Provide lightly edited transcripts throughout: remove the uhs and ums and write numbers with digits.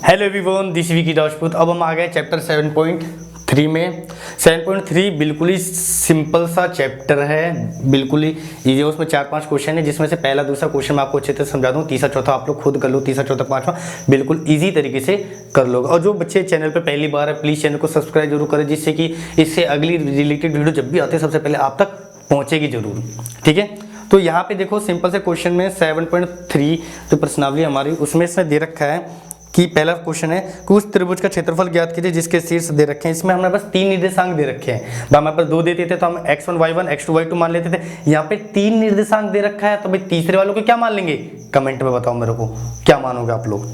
Hello everyone, this Vicky Rajput. अब हम आ गए चैप्टर 7.3 में। 7.3 बिल्कुल ही सिंपल सा चैप्टर है, बिल्कुल ही इजी। उसमें 4-5 क्वेश्चन है, जिसमें से पहला दूसरा क्वेश्चन मैं आपको अच्छे से समझा दूँ। तीसरा चौथा आप लोग खुद कर लो, तीसरा चौथा पांचवा बिल्कुल ईजी तरीके से कर लोगे। और जो बच्चे चैनल पर पहली बार है, प्लीज़ चैनल को सब्सक्राइब जरूर करें, जिससे कि इससे अगली रिलेटेड वीडियो जब भी आते हैं सबसे पहले आप तक पहुँचेगी जरूर। ठीक है, तो यहाँ पे देखो सिंपल से क्वेश्चन में 7.3 जो प्रश्नावली हमारी उसमें इसने दे रखा है कि पहला क्वेश्चन है कि उस त्रिभुज का क्षेत्रफल ज्ञात कीजिए जिसके शीर्ष दे रखे हैं। इसमें हमारे पास 3 निर्देशांक दे रखे हैं। हमारे पास 2 देते थे तो हम x1 y1 x2 y2 मान लेते थे। यहाँ पे 3 निर्देशांक दे रखा है, तो भाई तीसरे वालों को क्या मान लेंगे? कमेंट में बताओ मेरे को क्या मानोगे आप लोग।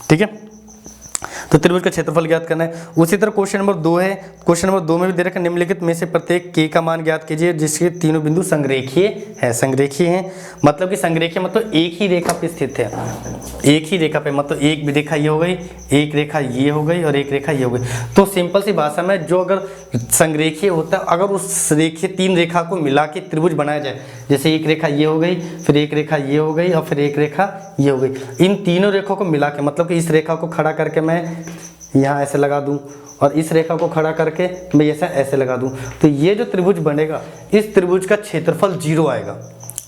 ठीक है, तो त्रिभुज का क्षेत्रफल ज्ञात करना है। उसी तरह क्वेश्चन नंबर 2 है। क्वेश्चन नंबर 2 में भी दे रखा है निम्नलिखित में से प्रत्येक k का मान ज्ञात कीजिए जिसके तीनों बिंदु संरेखीय है। संरेखीय है मतलब कि संरेखीय मतलब एक ही रेखा पे स्थित है, एक ही रेखा पे, मतलब एक भी रेखा ये हो गई, एक रेखा ये हो गई और एक रेखा ये हो गई। तो सिंपल सी भाषा में जो अगर संरेखीय होता है, अगर उस रेखीय 3 रेखा को मिला के त्रिभुज बनाया जाए, जैसे एक रेखा ये हो गई, फिर एक रेखा ये हो गई और फिर एक रेखा ये हो गई, इन तीनों रेखा को मिला के, मतलब कि इस रेखा को खड़ा करके मैं यहाँ ऐसे लगा दूं और इस रेखा को खड़ा करके मैं ऐसे लगा दूं, तो ये जो त्रिभुज बनेगा इस त्रिभुज का क्षेत्रफल 0 आएगा।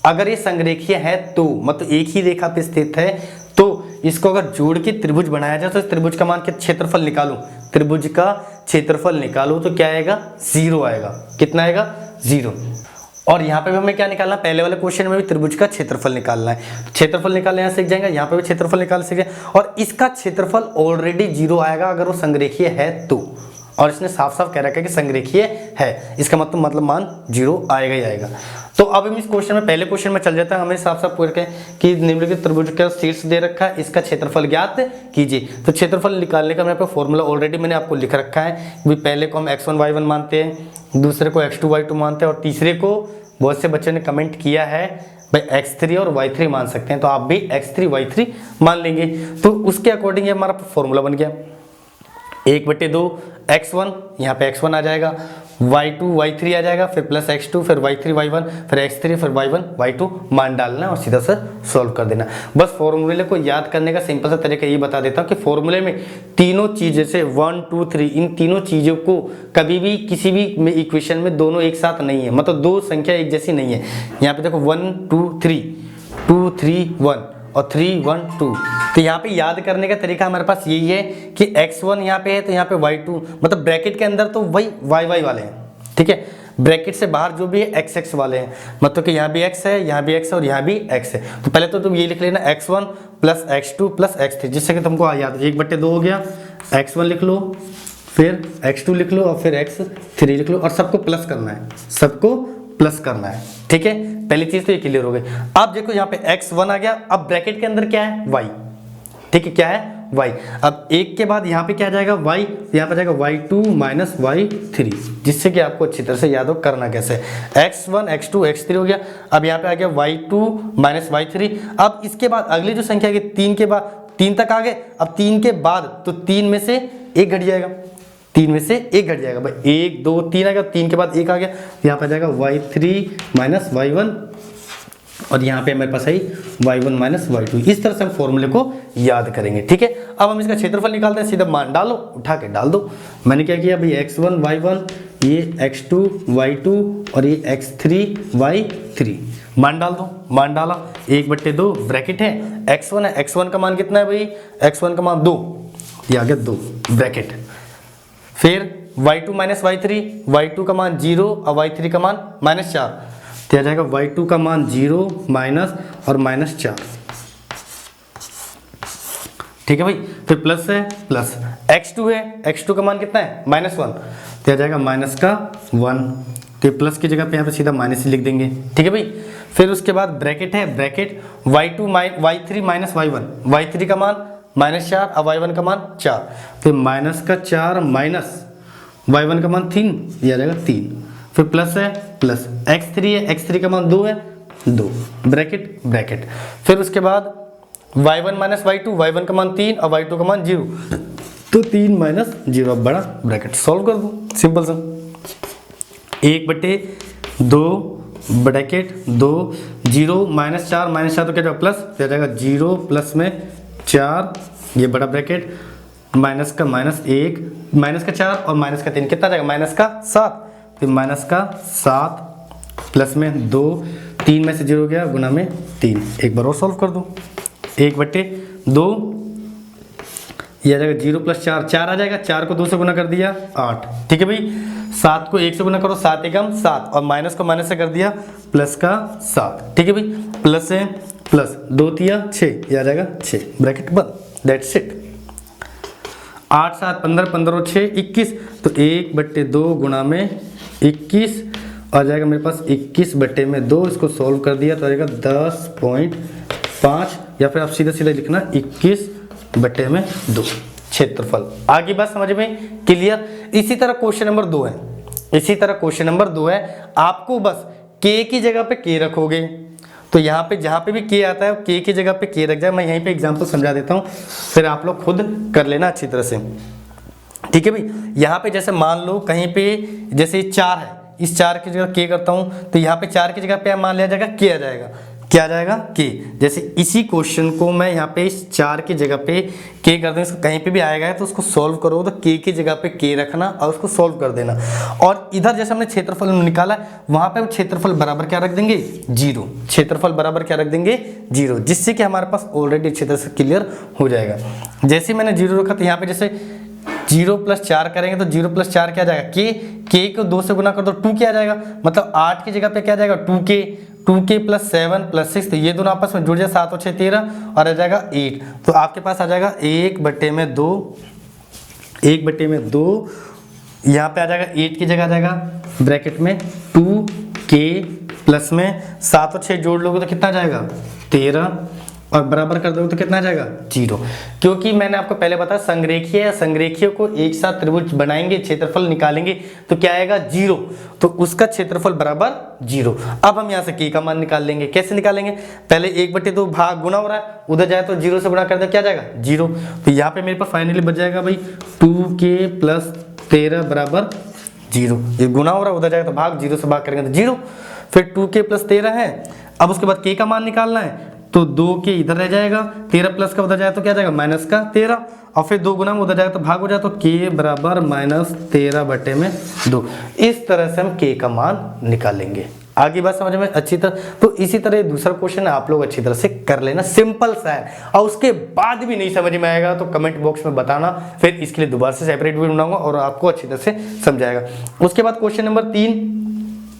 अगर ये संरेखीय है तो, मतलब एक ही रेखा पे स्थित है, तो इसको अगर जोड़ के त्रिभुज बनाया जाए तो इस त्रिभुज का मान के क्षेत्रफल निकालो, त्रिभुज का क्षेत्रफल निकालो तो क्या आएगा? 0 आएगा। कितना आएगा? 0। और यहाँ पे भी हमें क्या निकालना है? पहले वाले क्वेश्चन में भी त्रिभुज का क्षेत्रफल निकालना है। क्षेत्रफल निकालना यहाँ सीख जाएंगे, यहाँ पे भी क्षेत्रफल निकाल सीखे, और इसका क्षेत्रफल ऑलरेडी 0 आएगा अगर वो संरेखीय है तो। और इसने साफ साफ कह रखा है कि संरेखीय है, इसका मतलब मान 0 आएगा ही आएगा। तो अब हम इस क्वेश्चन में, पहले क्वेश्चन में चल जाता है। हमें साफ साफ पूछ के कि निम्नलिखित त्रिभुज का शीर्ष दे रखा है, इसका क्षेत्रफल ज्ञात कीजिए। तो क्षेत्रफल निकालने का मेरे पे फॉर्मूला ऑलरेडी मैंने आपको लिख रखा है। पहले को हम x1 y1 मानते हैं, दूसरे को x2 y2 मानते हैं, और तीसरे को बहुत से बच्चों ने कमेंट किया है भाई x3 और y3 मान सकते हैं, तो आप भी x3 y3 मान लेंगे। तो उसके अकॉर्डिंग हमारा फॉर्मूला बन गया 1/2 x1, यहाँ पे x1 आ जाएगा, y2 y3 आ जाएगा, फिर प्लस x2, फिर y3 y1, फिर x3, फिर y1 y2 मान डालना और सीधा सा सॉल्व कर देना। बस फॉर्मूले को याद करने का सिंपल सा तरीका ये बता देता हूँ कि फॉर्मूले में तीनों चीज़ें से 1 2 3 इन तीनों चीज़ों को कभी भी किसी भी इक्वेशन में दोनों एक साथ नहीं है, मतलब 2 संख्या एक जैसी नहीं है। यहाँ पे देखो 1 2 3 2 3 1 और 3 1 2। तो यहाँ पे याद करने का तरीका हमारे पास यही है कि x1 यहाँ पे है तो यहाँ पे y2, मतलब ब्रैकेट के अंदर तो वही y वाले हैं, ठीक है, ब्रैकेट से बाहर जो भी है x वाले हैं, मतलब कि यहाँ भी x है, यहाँ भी x है और यहाँ भी x है। तो पहले तो तुम ये लिख लेना x1 plus x2 plus x3, जिससे कि तुमको याद 1/2 हो गया। x1 लिख लो, फिर x2 लिख लो और फिर x3 लिख लो, और सबको प्लस करना है, सबको प्लस करना है। ठीक है, पहली चीज तो ये क्लियर हो गई। अब देखो यहाँ पे x1 आ गया, अब ब्रैकेट के अंदर क्या है? y। ठीक है, क्या है? y। अब एक के बाद यहाँ पे क्या आ जाएगा? y, यहाँ पे आ जाएगा y2 माइनस y3, जिससे कि आपको अच्छी तरह से याद हो करना कैसे। x1 x2 x3 हो गया। अब यहाँ पे आ गया y2 माइनस y3। अब इसके बाद अगली जो संख्या है 3 के बाद, 3 तक आ गए। अब 3 के बाद तो 3 में से 1 घट जाएगा, 3 में से 1 घट जाएगा भाई, 1 2 3 आ गया, 3 के बाद 1 आ गया, यहाँ पे आ जाएगा y3 माइनस y1, और यहाँ पे हमारे पास है y1 माइनस y2। इस तरह से हम फॉर्मूले को याद करेंगे। ठीक है, अब हम इसका क्षेत्रफल निकालते हैं, सीधा मान डालो, उठा के डाल दो। मैंने क्या किया भाई, x1 y1, ये x2 y2 और ये x3 y3, मान डाल दो। मान डाला, 1/2 ब्रैकेट है, x1 है, x1 का मान कितना है भाई? x1 का मान 2, ये आ गया 2 ब्रैकेट। फिर y2 माइनस y3, y2 का मान 0 और y3 का मान -4, तो आ जाएगा y2 का मान 0 माइनस और -4। ठीक है भाई, फिर प्लस है, प्लस x2 है, x2 का मान कितना है? -1, तो आ जाएगा माइनस का 1, तो प्लस की जगह पे यहाँ पे सीधा माइनस ही लिख देंगे। ठीक है भाई, फिर उसके बाद ब्रैकेट है, bracket y3 minus y1, y3 का मान -4 और y1 का मान 4, तो -4 माइनस y1 का मान 3, ये आ जाएगा 3। फिर प्लस है, प्लस x3 है, x3 का मान 2 है, 2 ब्रैकेट ब्रैकेट। फिर उसके बाद y1 माइनस y2, y1 का मान 3 और y2 का मान 0, तो 3 माइनस 0, बड़ा ब्रैकेट। सॉल्व कर दो, सिंपल सा 1/2 ब्रैकेट 2 0 -4 तो क्या जाएगा? प्लस, क्या जाएगा 0 प्लस में 4, ये बड़ा ब्रैकेट माइनस का -1, माइनस का 4 और माइनस का 3 कितना जाएगा? माइनस का 7, फिर माइनस का 7 प्लस में 2, 3 में से 0 गया गुना में 3। एक बार और सॉल्व कर दो, 1/2 ये आ जाएगा 0 + 4, 4 आ जाएगा, 4 को 2 से गुना कर दिया 8, ठीक है भाई। 7 को 1 से गुना करो, 7 एकम 7 और माइनस को माइनस से कर दिया प्लस का 7, ठीक है भाई। प्लस है प्लस 2 तिया 6, ये आ जाएगा 6, ब्रैकेट बंद, दैट्स इट। 8 7 15, 15 6 21, तो 1/2 गुना में 21 आ जाएगा मेरे पास 21/2। इसको सॉल्व कर दिया तो आ जाएगा 10.5, या फिर आप सीधा सीधा लिखना 21/2 क्षेत्रफल। आगे बात समझ में क्लियर। इसी तरह क्वेश्चन नंबर 2 है, इसी तरह क्वेश्चन नंबर 2 है। आपको बस के की जगह पे के रखोगे, तो यहाँ पे जहाँ पे भी के आता है के की जगह पे के रख जाए। मैं यहीं पे एग्जांपल समझा देता हूँ, फिर आप लोग खुद कर लेना अच्छी तरह से, ठीक है भाई। यहाँ पे जैसे मान लो कहीं पे जैसे 4 है, इस 4 की जगह के करता हूँ, तो यहाँ पे 4 की जगह पे मान लिया जाएगा के आ जाएगा, क्या आ जाएगा? के। जैसे इसी क्वेश्चन को मैं यहाँ पे इस 4 की जगह पे के कर दूँ, इसको कहीं पे भी आएगा तो उसको सॉल्व करो तो के की जगह पे के रखना और उसको सॉल्व कर देना। और इधर जैसे हमने क्षेत्रफल निकाला वहां पे हम क्षेत्रफल बराबर क्या रख देंगे? 0। क्षेत्रफल बराबर क्या रख देंगे? 0, जिससे कि हमारे पास ऑलरेडी अच्छी तरह से क्लियर हो जाएगा। जैसे मैंने 0 रखा तो यहाँ पे जैसे 0 + 4 करेंगे तो 0 + 4 क्या आ जाएगा? के को 2 से गुना कर दो 2 क्या आ जाएगा? मतलब 8 की जगह पे क्या आ जाएगा? 2k + 7 + 6, तो ये दोनों आपस में जुड़ जाए, 7 और 6 13 और आ जाएगा 8। तो आपके पास आ जाएगा 1/2, 1/2 यहाँ पे आ जाएगा 8 की जगह आ जाएगा ब्रैकेट में 2k प्लस में 7 और 6 जोड़ लोगे तो कितना आ जाएगा? 13 और बराबर कर दोगे तो कितना आ जाएगा? 0। क्योंकि मैंने आपको पहले बताया संरेखीय या संरेखीय को एक साथ त्रिभुज बनाएंगे, क्षेत्रफल निकालेंगे तो क्या आएगा? 0, तो उसका क्षेत्रफल बराबर 0। अब हम यहाँ से के का मान निकाल लेंगे। कैसे निकालेंगे? पहले 1/2 भाग गुना हो रहा है, उधर जाए तो 0 से गुना कर दे, क्या जाएगा? 0। तो यहाँ पे मेरे पास फाइनली बच जाएगा भाई 2k + 13 बराबर 0। ये गुना हो रहा है, उधर जाएगा तो भाग, 0 से भाग करेंगे तो 0। फिर 2k + 13 है। अब उसके बाद के का मान निकालना है, तो 2k इधर रह जाएगा, 13 प्लस का उधर जाए तो क्या जाएगा? -13, और फिर 2 गुना में उधर जाएगा तो भाग हो जाए, तो k बराबर -13/2। इस तरह से हम k का मान निकालेंगे। आगे बात समझ में अच्छी तरह। तो इसी तरह दूसरा क्वेश्चन आप लोग अच्छी तरह से कर लेना, सिंपल सा है। और उसके बाद भी नहीं समझ में आएगा तो कमेंट बॉक्स में बताना, फिर इसके लिए दोबारा से सेपरेट वीडियो बनाऊंगा और आपको अच्छी तरह से समझाएगा। उसके बाद क्वेश्चन नंबर 3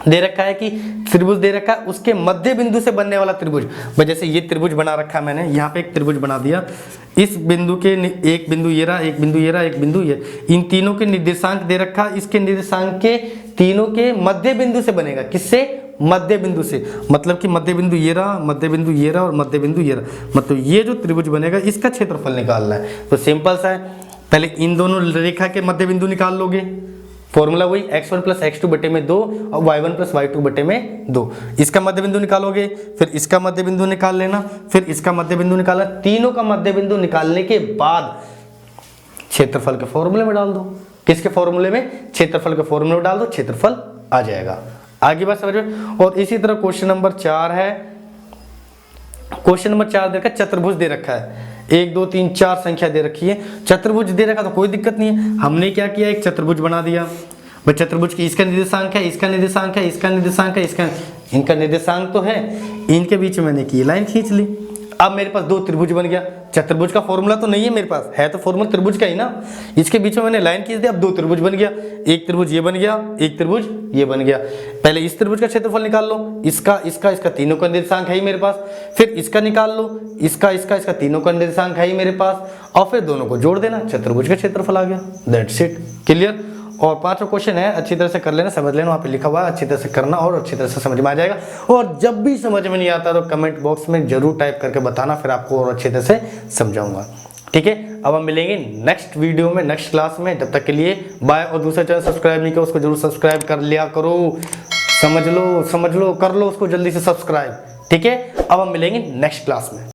दे रखा है कि त्रिभुज दे रखा है, उसके मध्य बिंदु से बनने वाला त्रिभुज। जैसे ये त्रिभुज बना रखा है मैंने, यहाँ पे एक त्रिभुज बना दिया। इस बिंदु के एक बिंदु ये रहा, एक बिंदु ये रहा, एक बिंदु ये, इन तीनों के निर्देशांक दे रखा। इसके निर्देशांक के तीनों के मध्य बिंदु से बनेगा। किससे? मध्य बिंदु से। मतलब कि मध्य बिंदु ये रहा, मध्य बिंदु ये रहा और मध्य बिंदु ये रहा। मतलब ये जो त्रिभुज बनेगा इसका क्षेत्रफल निकालना है। तो सिंपल सा है, पहले इन दोनों रेखा के मध्य बिंदु निकाल लोगे। फॉर्मूला वही x1 + x2/2 और y1 + y2/2। इसका मध्य बिंदु निकालोगे, फिर इसका मध्य बिंदु निकाल लेना, फिर इसका मध्य बिंदु निकालना। तीनों का मध्य बिंदु निकालने के बाद क्षेत्रफल के फॉर्मूले में डाल दो। किसके फॉर्मूले में? क्षेत्रफल के फॉर्मूले में डाल दो, क्षेत्रफल आ जाएगा। आगे बात समझ में। और इसी तरह क्वेश्चन नंबर 4 है। क्वेश्चन नंबर 4 देखा, चतुर्भुज दे रखा है, 1 2 3 4 संख्या दे रखी है। चतुर्भुज दे रखा तो कोई दिक्कत नहीं है। हमने क्या किया? एक चतुर्भुज बना दिया भाई। चतुर्भुज की इसका निर्देशांक है, इसका निर्देशांक है, इसका निर्देशांक है, इसका, इनका निर्देशांक तो है, इनके बीच में मैंने की लाइन खींच ली। अब मेरे पास 2 त्रिभुज बन गया। चतुर्भुज का फॉर्मूला तो नहीं है मेरे पास, है तो फॉर्मूला त्रिभुज का ही ना। इसके बीच में मैंने लाइन खींच दी, अब 2 त्रिभुज बन गया। एक त्रिभुज ये बन गया, एक त्रिभुज ये बन गया। पहले इस त्रिभुज का क्षेत्रफल निकाल लो, इसका इसका इसका, तीनों का निर्देशांक है ही मेरे पास। फिर इसका निकाल लो, इसका इसका इसका, तीनों का निर्देशांक है ही मेरे पास। और फिर दोनों को जोड़ देना, चतुर्भुज का क्षेत्रफल आ गया। That's it, clear. और 5वां क्वेश्चन है, अच्छी तरह से कर लेना, समझ लेना, वहाँ पे लिखा हुआ है, अच्छी तरह से करना और अच्छी तरह से समझ में आ जाएगा। और जब भी समझ में नहीं आता तो कमेंट बॉक्स में जरूर टाइप करके बताना, फिर आपको और अच्छी तरह से समझाऊंगा। ठीक है, अब हम मिलेंगे नेक्स्ट वीडियो में, नेक्स्ट क्लास में। जब तक के लिए बाय। और दूसरा चैनल सब्सक्राइब नहीं किया उसको जरूर सब्सक्राइब कर लिया करो। समझ लो, कर लो उसको जल्दी से सब्सक्राइब। ठीक है, अब हम मिलेंगे नेक्स्ट क्लास में।